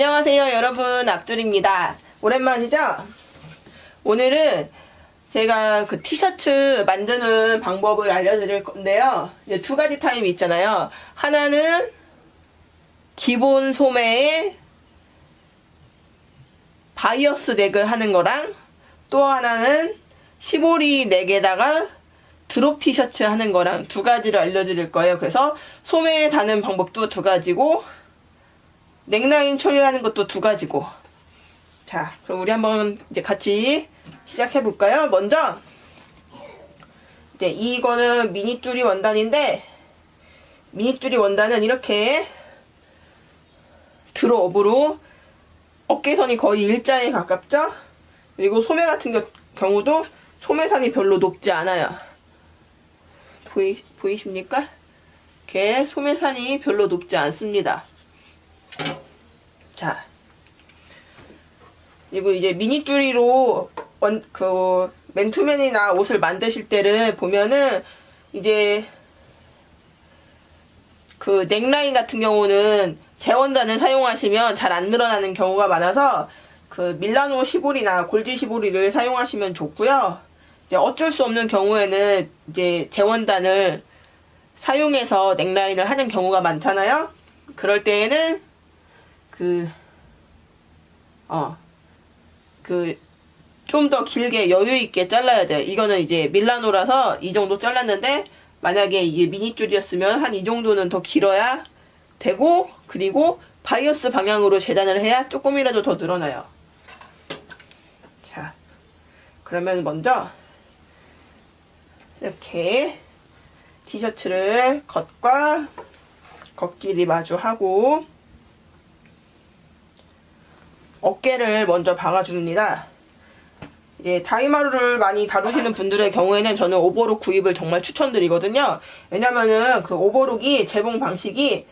안녕하세요 여러분, 앞둘입니다. 오랜만이죠? 오늘은 제가 그 티셔츠 만드는 방법을 알려드릴 건데요. 이제 두 가지 타입이 있잖아요. 하나는 기본 소매에 바이어스 넥을 하는 거랑, 또 하나는 시보리 넥에다가 드롭 티셔츠 하는 거랑 두 가지를 알려드릴 거예요. 그래서 소매에 다는 방법도 두 가지고, 넥라인 처리하는 것도 두 가지고. 자, 그럼 우리 한번 이제 같이 시작해 볼까요? 먼저 이제 이거는 미니줄이 원단인데, 미니줄이 원단은 이렇게 드롭으로 어깨선이 거의 일자에 가깝죠? 그리고 소매 같은 경우도 소매선이 별로 높지 않아요. 보이십니까? 이렇게 소매선이 별로 높지 않습니다. 자, 그리고 이제 미니줄이로 맨투맨이나 옷을 만드실 때를 보면은, 이제 그 넥라인 같은 경우는 재원단을 사용하시면 잘 안 늘어나는 경우가 많아서 그 밀라노 시보리나 골지 시보리를 사용하시면 좋고요. 이제 어쩔 수 없는 경우에는 이제 재원단을 사용해서 넥라인을 하는 경우가 많잖아요. 그럴 때에는 좀 더 길게 여유 있게 잘라야 돼요. 이거는 이제 밀라노라서 이 정도 잘랐는데, 만약에 이게 미니줄이었으면 한 이 정도는 더 길어야 되고, 그리고 바이어스 방향으로 재단을 해야 조금이라도 더 늘어나요. 자, 그러면 먼저 이렇게 티셔츠를 겉과 겉길이 마주하고 어깨를 먼저 박아줍니다. 이제 다이마루를 많이 다루시는 분들의 경우에는 저는 오버록 구입을 정말 추천드리거든요. 왜냐면은 그 오버록이 재봉 방식이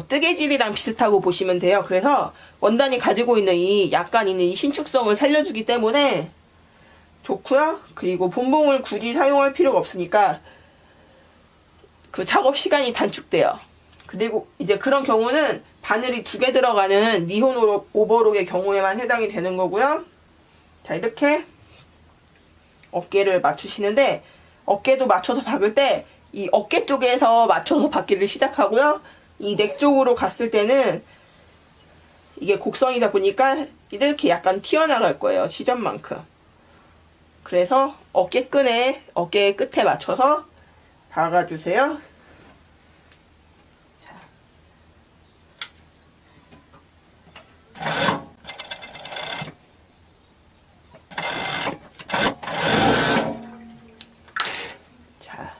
뜨개질이랑 비슷하고 보시면 돼요. 그래서 원단이 가지고 있는 약간 있는 이 신축성을 살려주기 때문에 좋고요. 그리고 본봉을 굳이 사용할 필요가 없으니까 그 작업 시간이 단축돼요. 그리고 이제 그런 경우는 바늘이 2개 들어가는 니혼 오버록의 경우에만 해당이 되는 거고요. 자, 이렇게 어깨를 맞추시는데, 어깨도 맞춰서 박을 때 이 어깨 쪽에서 맞춰서 박기를 시작하고요. 이 넥 쪽으로 갔을 때는 이게 곡선이다 보니까 이렇게 약간 튀어나갈 거예요. 시접만큼. 그래서 어깨 끝에 맞춰서 박아주세요. 자,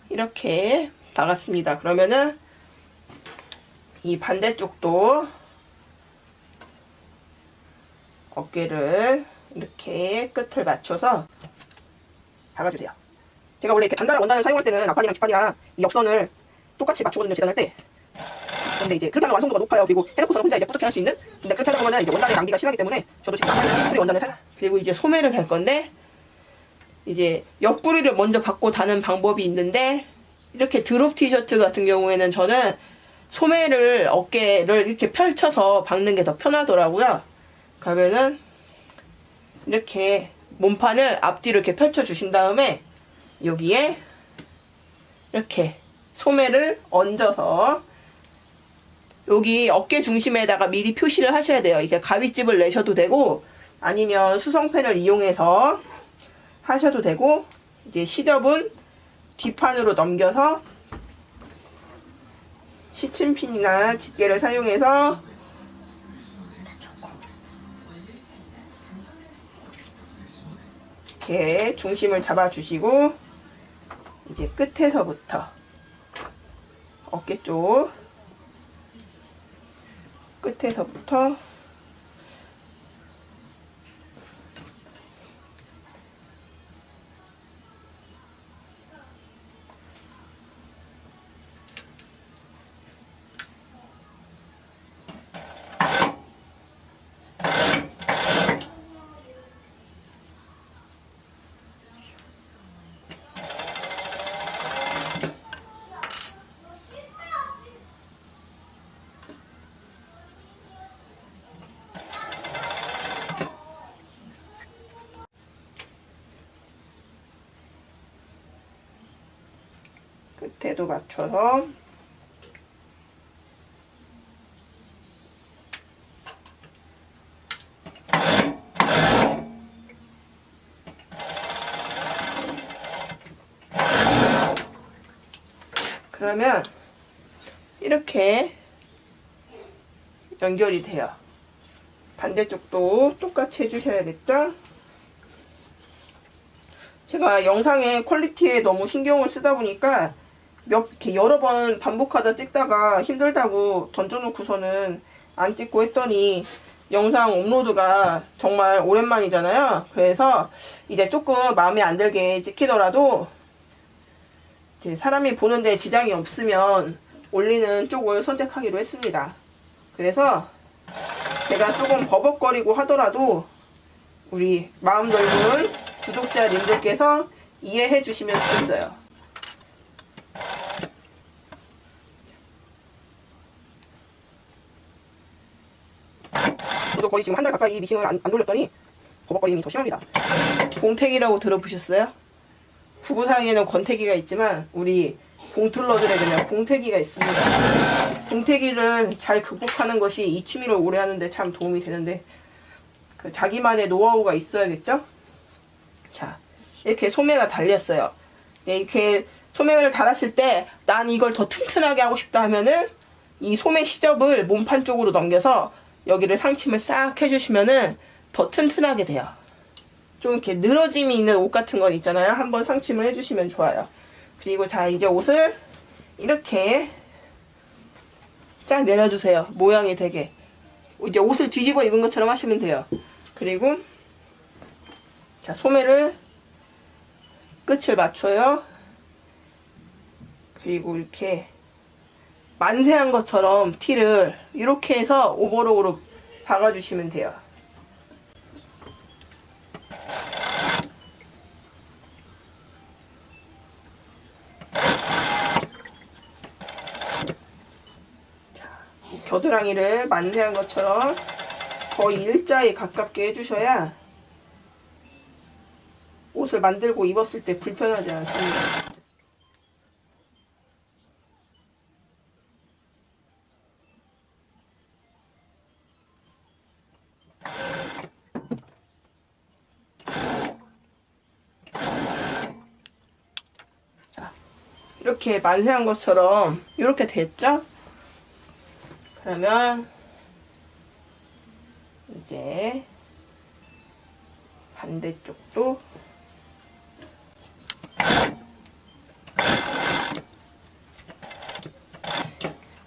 이렇게 박았습니다. 그러면은 이 반대쪽도 어깨를 이렇게 끝을 맞춰서 박아주세요. 제가 원래 이렇게 단단한 원단을 사용할 때는 앞판이랑 뒷판이랑 이 옆선을 똑같이 맞추거든요, 재단할 때. 근데 이제 그렇게 하면 완성도가 높아요. 그리고 해놓고서는 혼자 이제 뿌듯해 할 수 있는. 근데 그렇게 하다 보면 이제 원단의 낭비가 심하기 때문에 저도 지금 앞판에 원단을 그리고 이제 소매를 할 건데, 이제 옆구리를 먼저 박고 다는 방법이 있는데, 이렇게 드롭 티셔츠 같은 경우에는 저는 소매를 어깨를 이렇게 펼쳐서 박는 게 더 편하더라고요. 그러면은 이렇게 몸판을 앞뒤로 이렇게 펼쳐 주신 다음에 여기에 이렇게 소매를 얹어서 여기 어깨 중심에다가 미리 표시를 하셔야 돼요. 이게 가위집을 내셔도 되고, 아니면 수성펜을 이용해서 하셔도 되고, 이제 시접은 뒷판으로 넘겨서 시침핀이나 집게를 사용해서 이렇게 중심을 잡아주시고, 이제 끝에서부터 어깨 쪽 끝에서부터 끝에도 맞춰서 그러면 이렇게 연결이 돼요. 반대쪽도 똑같이 해주셔야겠죠? 제가 영상의 퀄리티에 너무 신경을 쓰다 보니까 이렇게 여러 번 반복하다 찍다가 힘들다고 던져놓고서는 안 찍고 했더니 영상 업로드가 정말 오랜만이잖아요. 그래서 이제 조금 마음에 안 들게 찍히더라도 이제 사람이 보는데 지장이 없으면 올리는 쪽을 선택하기로 했습니다. 그래서 제가 조금 버벅거리고 하더라도 우리 마음 넓은 구독자님들께서 이해해 주시면 좋겠어요. 저도 거의 지금 한 달 가까이 미싱을 안 돌렸더니 버벅거림이 더 심합니다. 봉태기라고 들어보셨어요? 부부사이에는 권태기가 있지만 우리 봉틀러들에게는 봉태기가 있습니다. 봉태기를 잘 극복하는 것이 이 취미를 오래 하는데 참 도움이 되는데 그 자기만의 노하우가 있어야겠죠? 자, 이렇게 소매가 달렸어요. 네, 이렇게 소매를 달았을 때 난 이걸 더 튼튼하게 하고 싶다 하면은 이 소매 시접을 몸판 쪽으로 넘겨서 여기를 상침을 싹 해주시면은 더 튼튼하게 돼요. 좀 이렇게 늘어짐이 있는 옷 같은 건 있잖아요. 한번 상침을 해주시면 좋아요. 그리고 자, 이제 옷을 이렇게 쫙 내려주세요. 모양이 되게. 이제 옷을 뒤집어 입은 것처럼 하시면 돼요. 그리고 자, 소매를 끝을 맞춰요. 그리고 이렇게 만세한 것처럼 티를 이렇게 해서 오버록으로 박아주시면 돼요. 겨드랑이를 만세한 것처럼 거의 일자에 가깝게 해주셔야 옷을 만들고 입었을 때 불편하지 않습니다. 자, 이렇게 만세한 것처럼 이렇게 됐죠? 그러면 이제 반대쪽도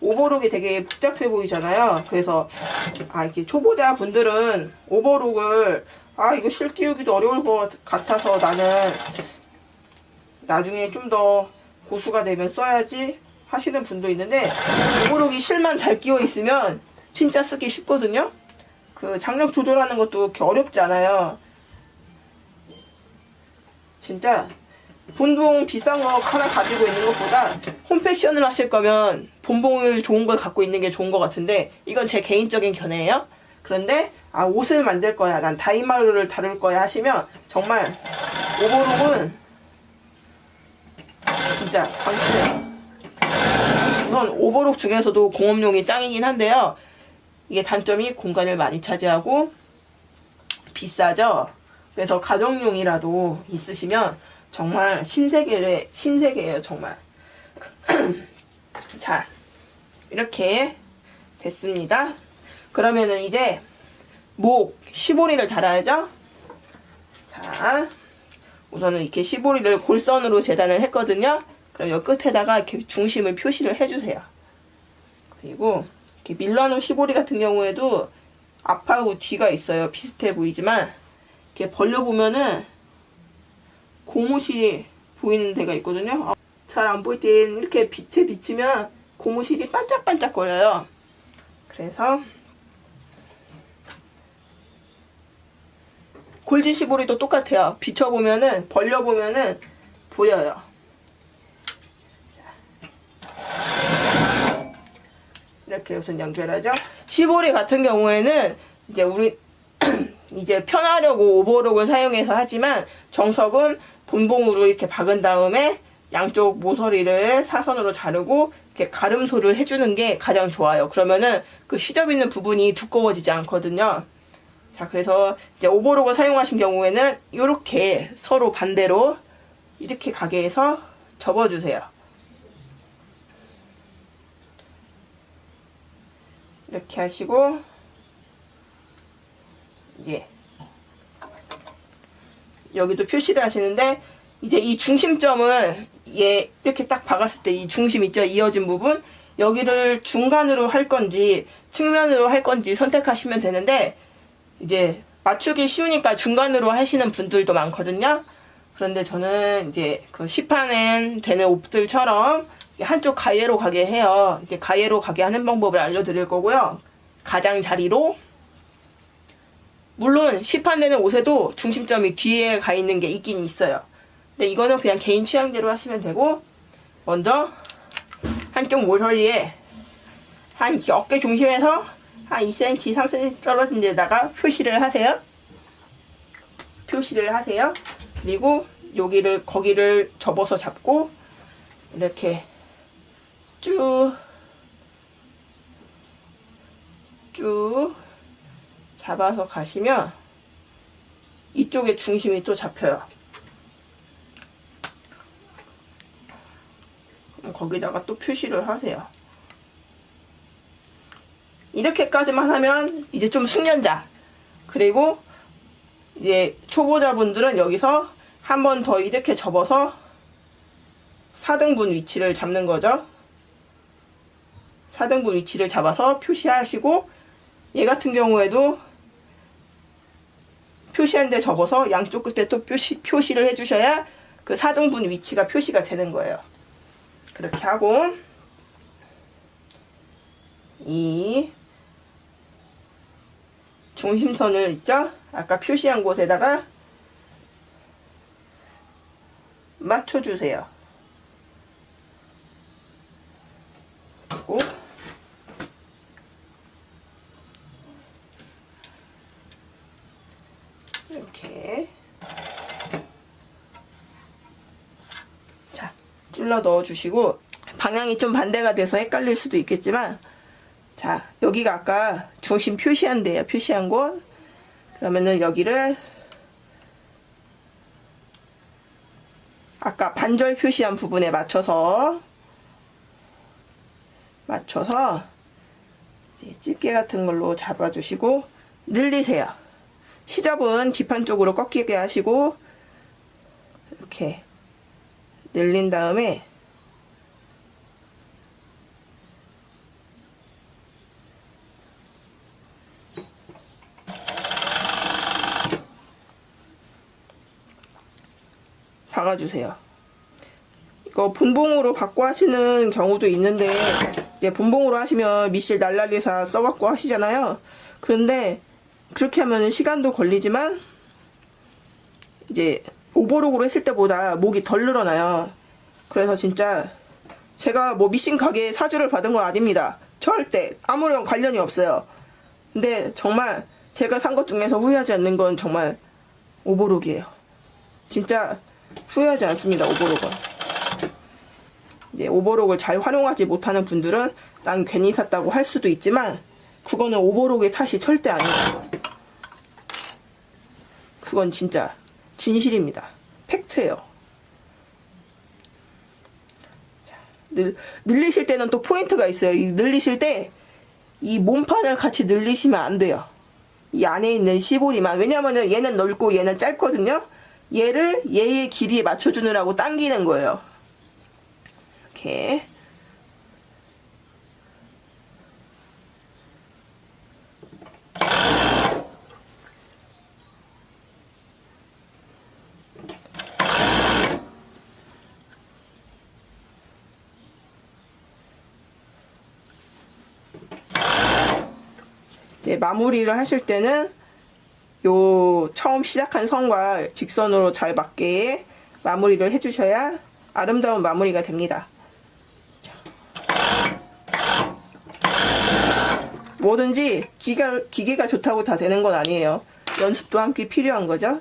오버록이 되게 복잡해 보이잖아요. 그래서 이렇게 초보자 분들은 오버록을 이거 실 끼우기도 어려울 것 같아서 나는 나중에 좀 더 고수가 되면 써야지 하시는 분도 있는데 오버록이 실만 잘 끼워 있으면 진짜 쓰기 쉽거든요. 그 장력 조절하는 것도 그렇게 어렵지 않아요. 진짜 본봉 비싼 거 하나 가지고 있는 것보다 홈패션을 하실 거면 본봉을 좋은 걸 갖고 있는 게 좋은 것 같은데 이건 제 개인적인 견해예요. 그런데 옷을 만들 거야, 난 다이마루를 다룰 거야 하시면 정말 오버록은 진짜 강추해요. 우선 오버록 중에서도 공업용이 짱이긴 한데요. 이게 단점이 공간을 많이 차지하고 비싸죠. 그래서 가정용이라도 있으시면 정말 신세계예요, 정말. 자, 이렇게 됐습니다. 그러면은 이제 목 시보리를 달아야죠. 자, 우선은 이렇게 시보리를 골선으로 재단을 했거든요. 그럼 이 끝에다가 이렇게 중심을 표시를 해주세요. 그리고 이렇게 밀라노 시보리 같은 경우에도 앞하고 뒤가 있어요. 비슷해 보이지만 이렇게 벌려보면은 고무실이 보이는 데가 있거든요. 잘 안 보일 땐 이렇게 빛에 비치면 고무실이 반짝반짝 거려요. 그래서 골지 시보리도 똑같아요. 비춰보면은 벌려보면은 보여요. 이렇게 우선 연결하죠. 시보리 같은 경우에는 이제 우리 이제 편하려고 오버록을 사용해서 하지만 정석은 본봉으로 이렇게 박은 다음에 양쪽 모서리를 사선으로 자르고 이렇게 가름소를 해주는 게 가장 좋아요. 그러면은 그 시접 있는 부분이 두꺼워지지 않거든요. 자, 그래서 이제 오버록을 사용하신 경우에는 이렇게 서로 반대로 이렇게 가게 해서 접어주세요. 이렇게 하시고, 이제 여기도 표시를 하시는데, 이제 이 중심점을 이렇게 딱 박았을 때 이 중심 있죠? 이어진 부분, 여기를 중간으로 할 건지 측면으로 할 건지 선택하시면 되는데, 이제 맞추기 쉬우니까 중간으로 하시는 분들도 많거든요. 그런데 저는 이제 그 시판엔 되는 옷들처럼 한쪽 가해로 가게 해요. 이렇게 가해로 가게 하는 방법을 알려드릴 거고요. 가장자리로, 물론 시판되는 옷에도 중심점이 뒤에 가 있는 게 있긴 있어요. 근데 이거는 그냥 개인 취향대로 하시면 되고, 먼저 한쪽 모서리에 한 어깨 중심에서 한 2cm, 3cm 떨어진 데다가 표시를 하세요. 표시를 하세요. 그리고 거기를 접어서 잡고 이렇게 쭉 잡아서 가시면 이쪽에 중심이 또 잡혀요. 거기다가 또 표시를 하세요. 이렇게까지만 하면 이제 좀 숙련자, 그리고 이제 초보자분들은 여기서 한 번 더 이렇게 접어서 4등분 위치를 잡는 거죠. 4등분 위치를 잡아서 표시하시고, 얘 같은 경우에도 표시한 데 접어서 양쪽 끝에 또 표시를 해주셔야 그 4등분 위치가 표시가 되는 거예요. 그렇게 하고, 이 중심선을 있죠? 아까 표시한 곳에다가 맞춰주세요. 그리고 이렇게 자, 찔러 넣어주시고, 방향이 좀 반대가 돼서 헷갈릴 수도 있겠지만, 자, 여기가 아까 중심 표시한 데예요. 표시한 곳. 그러면은 여기를 아까 반절 표시한 부분에 맞춰서 이제 집게 같은 걸로 잡아주시고 늘리세요. 시접은 뒷판 쪽으로 꺾이게 하시고 이렇게 늘린 다음에 박아주세요. 이거 분봉으로 받고 하시는 경우도 있는데, 이제 분봉으로 하시면 미실 날라리사 써갖고 하시잖아요. 그런데 그렇게 하면 시간도 걸리지만 이제 오버록으로 했을 때보다 목이 덜 늘어나요. 그래서 진짜 제가 뭐 미신 가게에 사주를 받은 건 아닙니다. 절대 아무런 관련이 없어요. 근데 정말 제가 산 것 중에서 후회하지 않는 건 정말 오버록이에요. 진짜 후회하지 않습니다. 오버록은. 이제 오버록을 잘 활용하지 못하는 분들은 난 괜히 샀다고 할 수도 있지만, 그거는 오버록의 탓이 절대 아니에요. 그건 진짜 진실입니다. 팩트예요. 자, 늘리실 때는 또 포인트가 있어요. 이 늘리실 때 이 몸판을 같이 늘리시면 안 돼요. 이 안에 있는 시보리만. 왜냐면은 얘는 넓고 얘는 짧거든요. 얘의 길이에 맞춰주느라고 당기는 거예요. 이렇게. 네, 마무리를 하실 때는 요 처음 시작한 선과 직선으로 잘 맞게 마무리를 해주셔야 아름다운 마무리가 됩니다. 뭐든지 기계가 좋다고 다 되는 건 아니에요. 연습도 함께 필요한 거죠.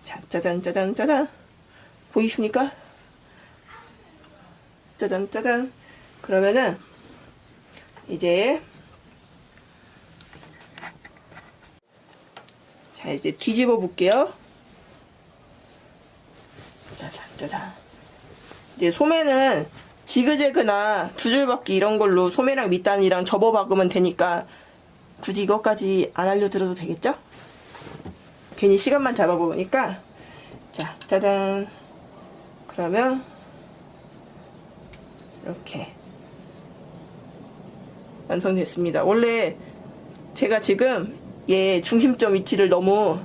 자, 짜잔 짜잔 짜잔. 보이십니까? 짜잔 짜잔. 그러면은 이제 자 이제 뒤집어 볼게요. 짜잔 짜잔. 이제 소매는 지그재그나 두 줄바퀴 이런 걸로 소매랑 밑단이랑 접어 박으면 되니까 굳이 이것까지 안 알려드려도 되겠죠? 괜히 시간만 잡아보니까. 자 짜잔. 그러면 이렇게 완성됐습니다. 원래 제가 지금 얘 중심점 위치를 너무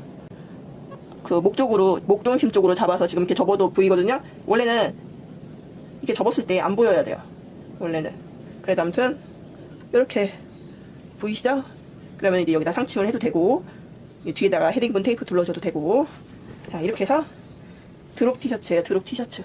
그 목중심 쪽으로 잡아서 지금 이렇게 접어도 보이거든요. 원래는 이렇게 접었을 때 안 보여야 돼요. 원래는. 그래도 아무튼 이렇게 보이시죠? 그러면 이제 여기다 상층을 해도 되고 뒤에다가 헤딩본 테이프 둘러줘도 되고. 자 이렇게 해서 드롭 티셔츠예요. 드롭 티셔츠.